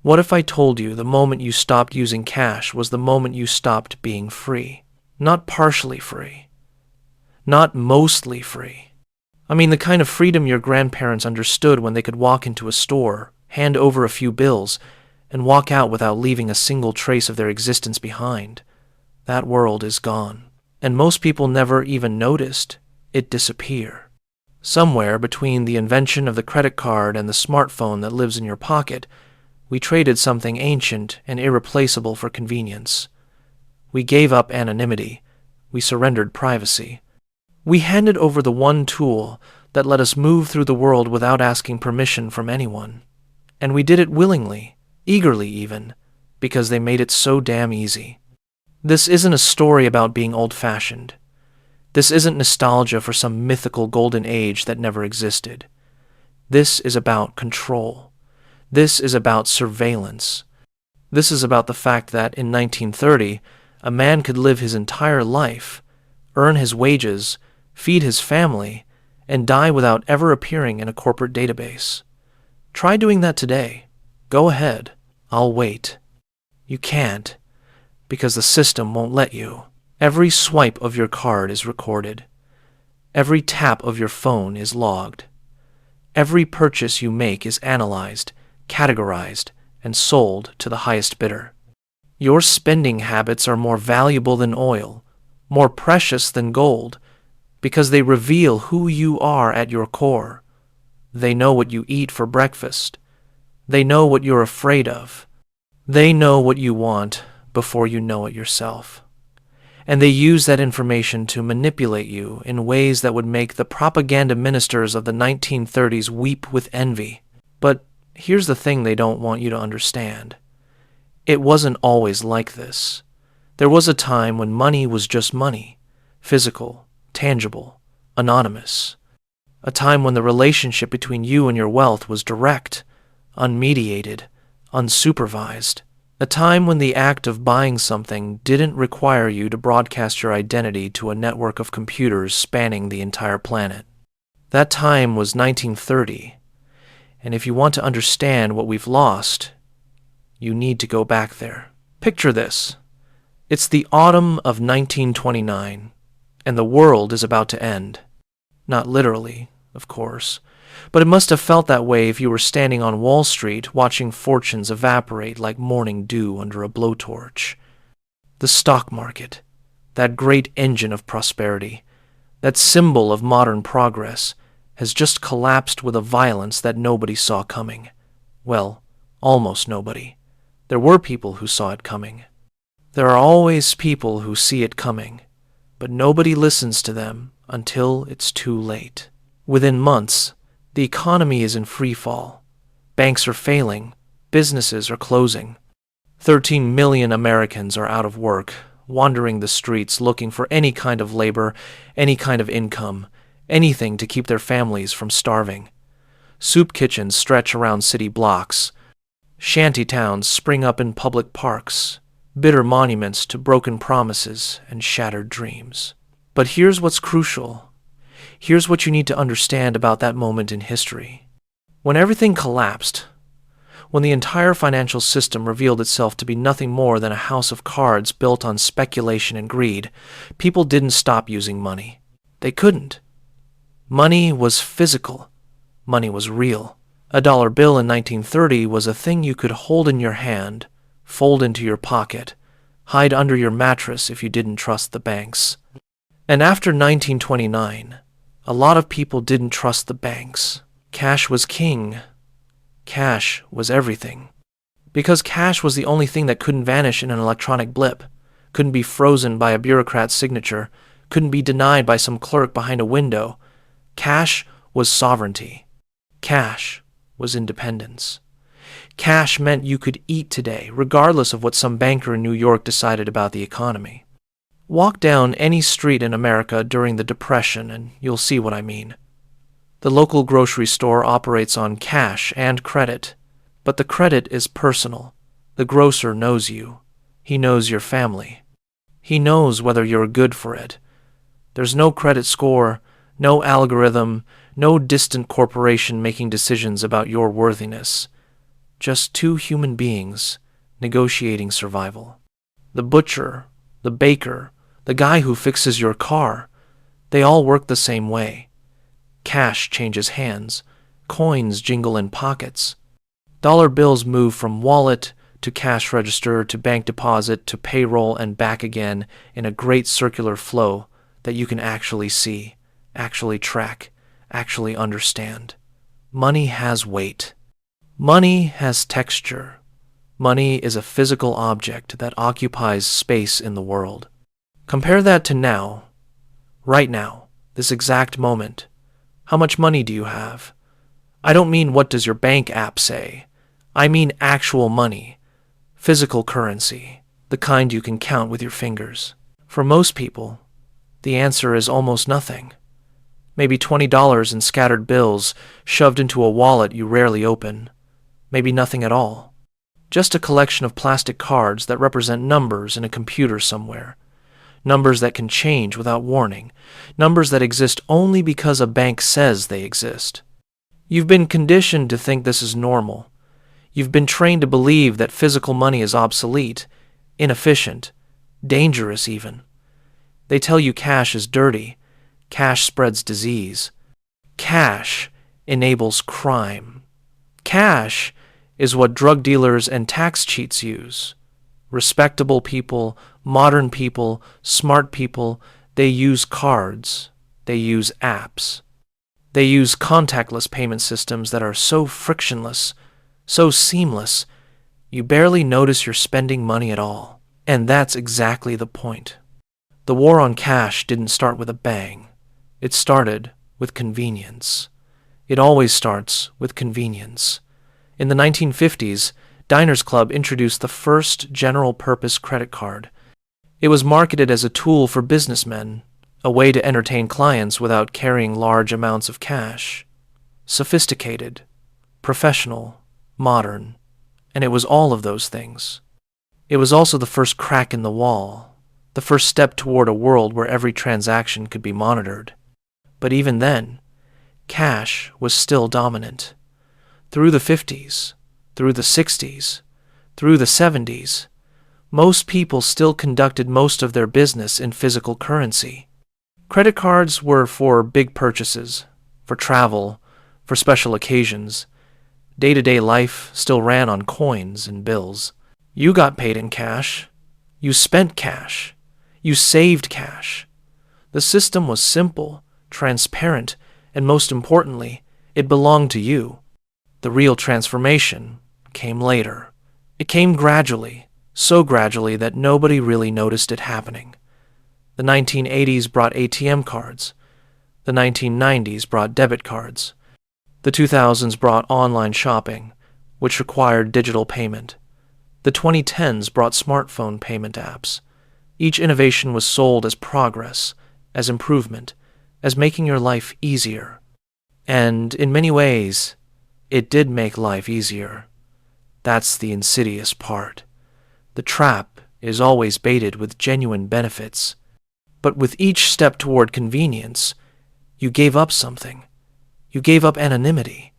What if I told you the moment you stopped using cash was the moment you stopped being free? Not partially free. Not mostly free. I mean the kind of freedom your grandparents understood when they could walk into a store, hand over a few bills, and walk out without leaving a single trace of their existence behind. That world is gone. And most people never even noticed it disappear. Somewhere between the invention of the credit card and the smartphone that lives in your pocket, we traded something ancient and irreplaceable for convenience. We gave up anonymity. We surrendered privacy. We handed over the one tool that let us move through the world without asking permission from anyone. And we did it willingly, eagerly even, because they made it so damn easy. This isn't a story about being old-fashioned. This isn't nostalgia for some mythical golden age that never existed. This is about control. This is about surveillance. This is about the fact that in 1930, a man could live his entire life, earn his wages, feed his family, and die without ever appearing in a corporate database. Try doing that today. Go ahead. I'll wait. You can't, because the system won't let you. Every swipe of your card is recorded. Every tap of your phone is logged. Every purchase you make is analyzed, categorized, and sold to the highest bidder. Your spending habits are more valuable than oil, more precious than gold, because they reveal who you are at your core. They know what you eat for breakfast. They know what you're afraid of. They know what you want before you know it yourself. And they use that information to manipulate you in ways that would make the propaganda ministers of the 1930s weep with envy. But here's the thing they don't want you to understand. It wasn't always like this. There was a time when money was just money, physical, tangible, anonymous. A time when the relationship between you and your wealth was direct, unmediated, unsupervised. A time when the act of buying something didn't require you to broadcast your identity to a network of computers spanning the entire planet. That time was 1930, and if you want to understand what we've lost, you need to go back there. Picture this. It's the autumn of 1929, and the world is about to end. Not literally, of course, but it must have felt that way if you were standing on Wall Street watching fortunes evaporate like morning dew under a blowtorch. The stock market, that great engine of prosperity, that symbol of modern progress, has just collapsed with a violence that nobody saw coming. Well, almost nobody. There were people who saw it coming. There are always people who see it coming, but nobody listens to them until it's too late. Within months, the economy is in free fall. Banks are failing. Businesses are closing. 13 million Americans are out of work, wandering the streets looking for any kind of labor, any kind of income, anything to keep their families from starving. Soup kitchens stretch around city blocks. Shanty towns spring up in public parks, bitter monuments to broken promises and shattered dreams. But here's what's crucial. Here's what you need to understand about that moment in history. When everything collapsed, when the entire financial system revealed itself to be nothing more than a house of cards built on speculation and greed, people didn't stop using money. They couldn't. Money was physical. Money was real. A dollar bill in 1930 was a thing you could hold in your hand, fold into your pocket, hide under your mattress if you didn't trust the banks. And after 1929, a lot of people didn't trust the banks. Cash was king. Cash was everything. Because cash was the only thing that couldn't vanish in an electronic blip, couldn't be frozen by a bureaucrat's signature, couldn't be denied by some clerk behind a window. Cash was sovereignty. Cash was independence. Cash meant you could eat today, regardless of what some banker in New York decided about the economy. Walk down any street in America during the Depression and you'll see what I mean. The local grocery store operates on cash and credit, but the credit is personal. The grocer knows you. He knows your family. He knows whether you're good for it. There's no credit score, no algorithm, no distant corporation making decisions about your worthiness. just two human beings negotiating survival. The butcher, the baker, the guy who fixes your car, they all work the same way. Cash changes hands, coins jingle in pockets. Dollar bills move from wallet to cash register to bank deposit to payroll and back again in a great circular flow that you can actually see, actually track, actually understand. Money has weight. Money has texture. Money is a physical object that occupies space in the world. Compare that to now, right now, this exact moment. How much money do you have? I don't mean what does your bank app say. I mean actual money, physical currency, the kind you can count with your fingers. For most people, the answer is almost nothing. Maybe $20 in scattered bills shoved into a wallet you rarely open. Maybe nothing at all. Just a collection of plastic cards that represent numbers in a computer somewhere. Numbers that can change without warning. Numbers that exist only because a bank says they exist. You've been conditioned to think this is normal. You've been trained to believe that physical money is obsolete, inefficient, dangerous even. They tell you cash is dirty. Cash spreads disease. Cash enables crime. Cash is what drug dealers and tax cheats use. Respectable people, modern people, smart people, they use cards. They use apps. They use contactless payment systems that are so frictionless, so seamless, you barely notice you're spending money at all. And that's exactly the point. The war on cash didn't start with a bang. It started with convenience. It always starts with convenience. In the 1950s, Diners Club introduced the first general-purpose credit card. It was marketed as a tool for businessmen, a way to entertain clients without carrying large amounts of cash. Sophisticated, professional, modern, and it was all of those things. It was also the first crack in the wall, the first step toward a world where every transaction could be monitored. But even then, cash was still dominant. Through the 50s, through the 60s, through the 70s, most people still conducted most of their business in physical currency. Credit cards were for big purchases, for travel, for special occasions. Day-to-day life still ran on coins and bills. You got paid in cash. You spent cash. You saved cash. The system was simple, transparent, and most importantly, it belonged to you. The real transformation came later. It came gradually, so gradually that nobody really noticed it happening. The 1980s brought ATM cards. The 1990s brought debit cards. The 2000s brought online shopping, which required digital payment. The 2010s brought smartphone payment apps. Each innovation was sold as progress, as improvement, as making your life easier. And in many ways, it did make life easier. That's the insidious part. The trap is always baited with genuine benefits. But with each step toward convenience, you gave up something. You gave up anonymity.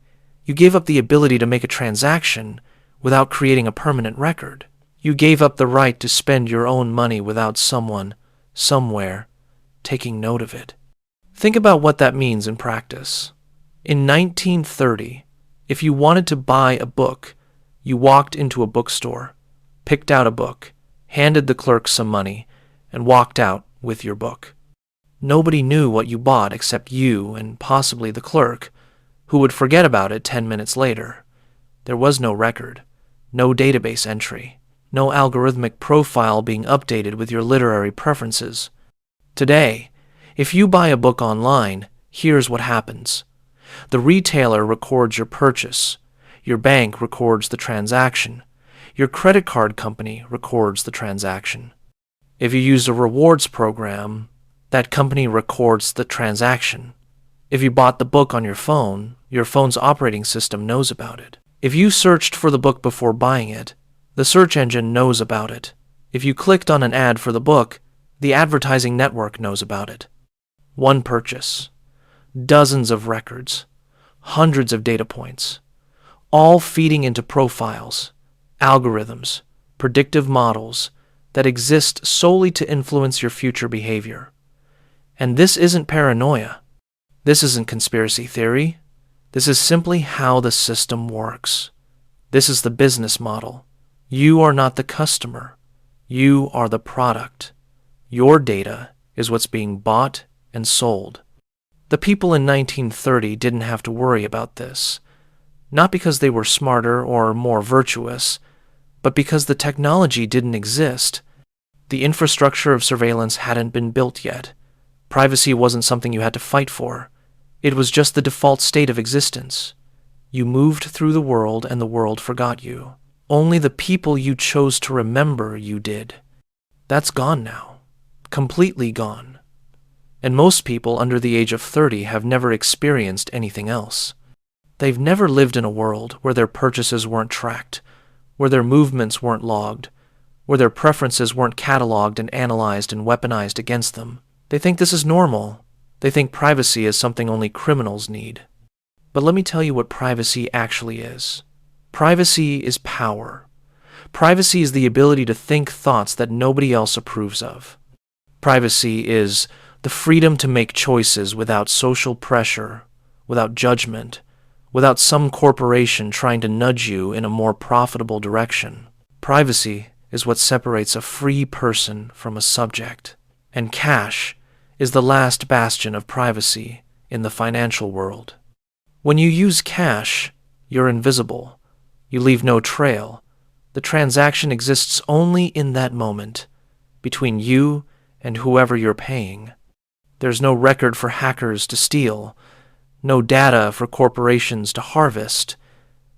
You gave up the ability to make a transaction without creating a permanent record. You gave up the right to spend your own money without someone, somewhere, taking note of it. Think about what that means in practice. In 1930, if you wanted to buy a book, you walked into a bookstore, picked out a book, handed the clerk some money, and walked out with your book. Nobody knew what you bought except you and possibly the clerk, who would forget about it 10 minutes later. There was no record, no database entry, no algorithmic profile being updated with your literary preferences. Today, if you buy a book online, here's what happens. The retailer records your purchase. Your bank records the transaction. Your credit card company records the transaction. If you use a rewards program, that company records the transaction. If you bought the book on your phone's operating system knows about it. If you searched for the book before buying it, the search engine knows about it. If you clicked on an ad for the book, the advertising network knows about it. One purchase, dozens of records, hundreds of data points, all feeding into profiles, algorithms, predictive models that exist solely to influence your future behavior. And this isn't paranoia. This isn't conspiracy theory. This is simply how the system works. This is the business model. You are not the customer. You are the product. Your data is what's being bought and sold. The people in 1930 didn't have to worry about this, not because they were smarter or more virtuous, but because the technology didn't exist. The infrastructure of surveillance hadn't been built yet. Privacy wasn't something you had to fight for. It was just the default state of existence. You moved through the world and the world forgot you. Only the people you chose to remember you did. That's gone now. Completely gone. And most people under the age of 30 have never experienced anything else. They've never lived in a world where their purchases weren't tracked, where their movements weren't logged, where their preferences weren't cataloged and analyzed and weaponized against them. They think this is normal. They think privacy is something only criminals need. But let me tell you what privacy actually is. Privacy is power. Privacy is the ability to think thoughts that nobody else approves of. Privacy is the freedom to make choices without social pressure, without judgment, without some corporation trying to nudge you in a more profitable direction. Privacy is what separates a free person from a subject. And cash is the last bastion of privacy in the financial world. When you use cash, you're invisible. You leave no trail. The transaction exists only in that moment, between you and whoever you're paying. There's no record for hackers to steal, no data for corporations to harvest,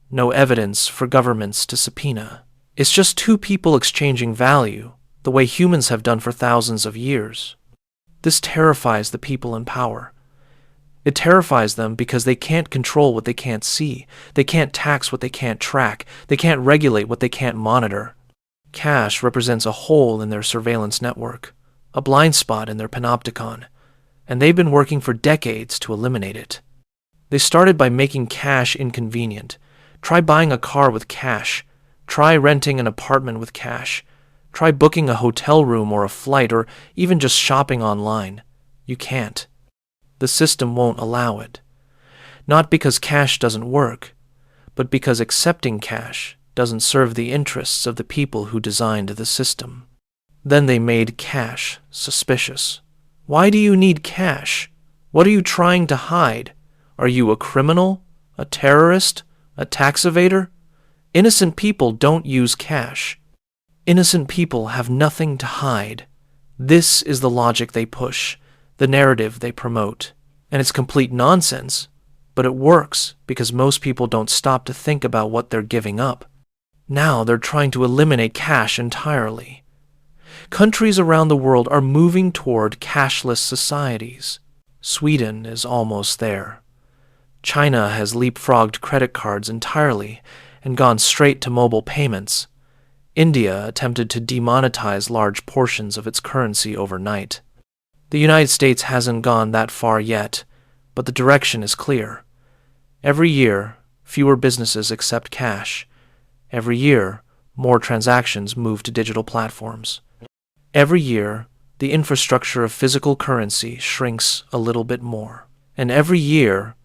no evidence for governments to subpoena. It's just two people exchanging value, the way humans have done for thousands of years. This terrifies the people in power. It terrifies them because they can't control what they can't see. They can't tax what they can't track. They can't regulate what they can't monitor. Cash represents a hole in their surveillance network, a blind spot in their panopticon, and they've been working for decades to eliminate it. They started by making cash inconvenient. Try buying a car with cash. Try renting an apartment with cash. Try booking a hotel room or a flight or even just shopping online. You can't. The system won't allow it. Not because cash doesn't work, but because accepting cash doesn't serve the interests of the people who designed the system. Then they made cash suspicious. Why do you need cash? What are you trying to hide? Are you a criminal? A terrorist? A tax evader? Innocent people don't use cash. Innocent people have nothing to hide. This is the logic they push, the narrative they promote. And it's complete nonsense, but it works because most people don't stop to think about what they're giving up. Now they're trying to eliminate cash entirely. Countries around the world are moving toward cashless societies. Sweden is almost there. China has leapfrogged credit cards entirely and gone straight to mobile payments. India attempted to demonetize large portions of its currency overnight. The United States hasn't gone that far yet, but the direction is clear. Every year, fewer businesses accept cash. Every year, more transactions move to digital platforms. Every year, the infrastructure of physical currency shrinks a little bit more. And every year,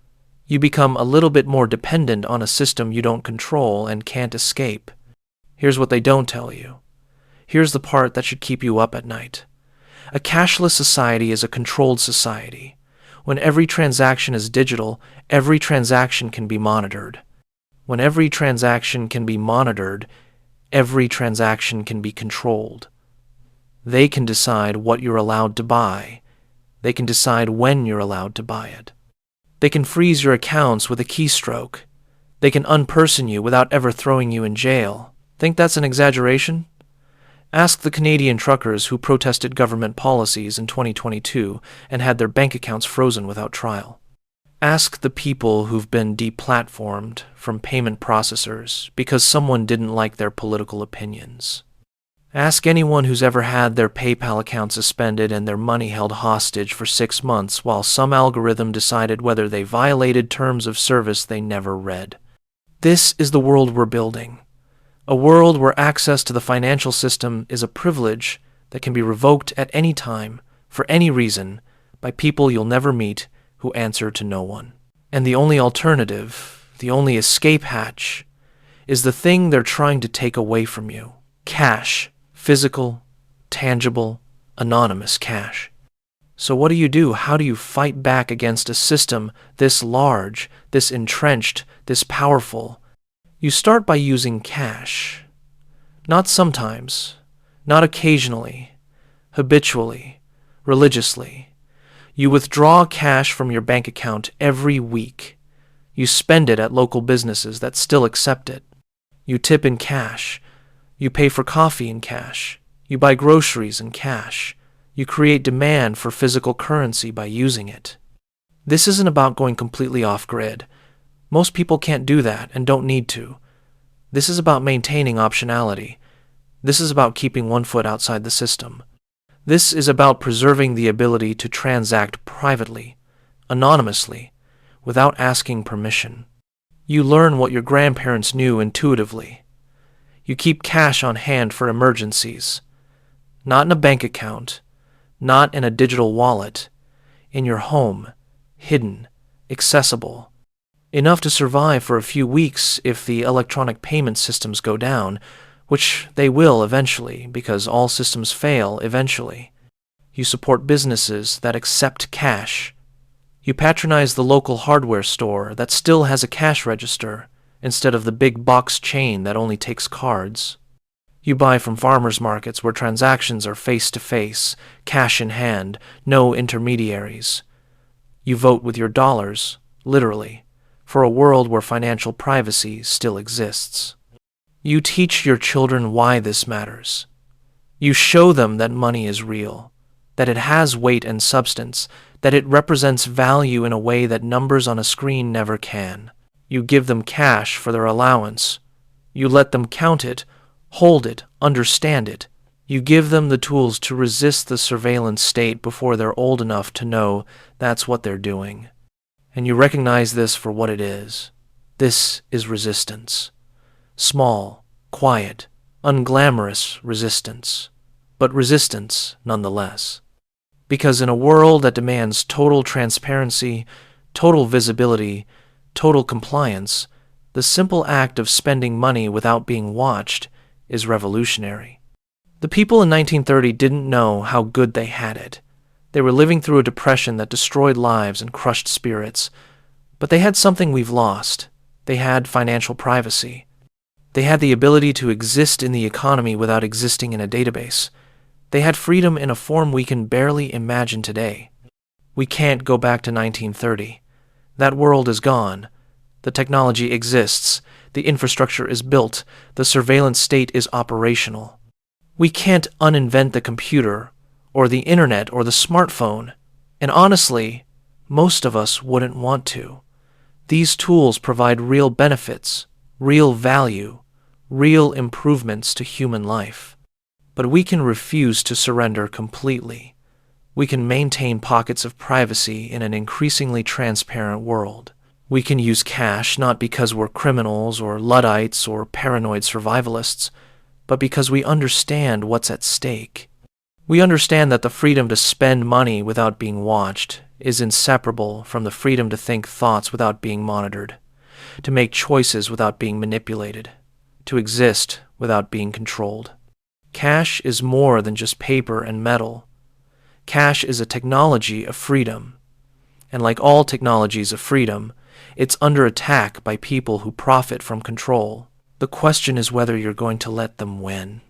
you become a little bit more dependent on a system you don't control and can't escape. Here's what they don't tell you. Here's the part that should keep you up at night. A cashless society is a controlled society. When every transaction is digital, every transaction can be monitored. When every transaction can be monitored, every transaction can be controlled. They can decide what you're allowed to buy. They can decide when you're allowed to buy it. They can freeze your accounts with a keystroke. They can unperson you without ever throwing you in jail. Think that's an exaggeration? Ask the Canadian truckers who protested government policies in 2022 and had their bank accounts frozen without trial. Ask the people who've been deplatformed from payment processors because someone didn't like their political opinions. Ask anyone who's ever had their PayPal account suspended and their money held hostage for 6 months while some algorithm decided whether they violated terms of service they never read. This is the world we're building. A world where access to the financial system is a privilege that can be revoked at any time, for any reason, by people you'll never meet who answer to no one. And the only alternative, the only escape hatch, is the thing they're trying to take away from you. Cash. Physical, tangible, anonymous cash. So what do? How do you fight back against a system this large, this entrenched, this powerful? You start by using cash. Not sometimes, not occasionally, habitually, religiously. You withdraw cash from your bank account every week. You spend it at local businesses that still accept it. You tip in cash. You pay for coffee in cash. You buy groceries in cash. You create demand for physical currency by using it. This isn't about going completely off-grid. Most people can't do that and don't need to. This is about maintaining optionality. This is about keeping one foot outside the system. This is about preserving the ability to transact privately, anonymously, without asking permission. You learn what your grandparents knew intuitively. You keep cash on hand for emergencies. Not in a bank account, not in a digital wallet, in your home, hidden, accessible. Enough to survive for a few weeks if the electronic payment systems go down, which they will eventually, because all systems fail eventually. You support businesses that accept cash. You patronize the local hardware store that still has a cash register instead of the big box chain that only takes cards. You buy from farmers markets where transactions are face-to-face, cash in hand, no intermediaries. You vote with your dollars, literally, for a world where financial privacy still exists. You teach your children why this matters. You show them that money is real, that it has weight and substance, that it represents value in a way that numbers on a screen never can. You give them cash for their allowance. You let them count it, hold it, understand it. You give them the tools to resist the surveillance state before they're old enough to know that's what they're doing. And you recognize this for what it is. This is resistance. Small, quiet, unglamorous resistance. But resistance nonetheless. Because in a world that demands total transparency, total visibility, total compliance, the simple act of spending money without being watched is revolutionary. The people in 1930 didn't know how good they had it. They were living through a depression that destroyed lives and crushed spirits. But they had something we've lost. They had financial privacy. They had the ability to exist in the economy without existing in a database. They had freedom in a form we can barely imagine today. We can't go back to 1930. That world is gone. The technology exists. The infrastructure is built. The surveillance state is operational. We can't uninvent the computer, or the internet, or the smartphone. And honestly, most of us wouldn't want to. These tools provide real benefits, real value, real improvements to human life. But we can refuse to surrender completely. We can maintain pockets of privacy in an increasingly transparent world. We can use cash not because we're criminals or Luddites or paranoid survivalists, but because we understand what's at stake. We understand that the freedom to spend money without being watched is inseparable from the freedom to think thoughts without being monitored, to make choices without being manipulated, to exist without being controlled. Cash is more than just paper and metal. Cash is a technology of freedom. And like all technologies of freedom, it's under attack by people who profit from control. The question is whether you're going to let them win.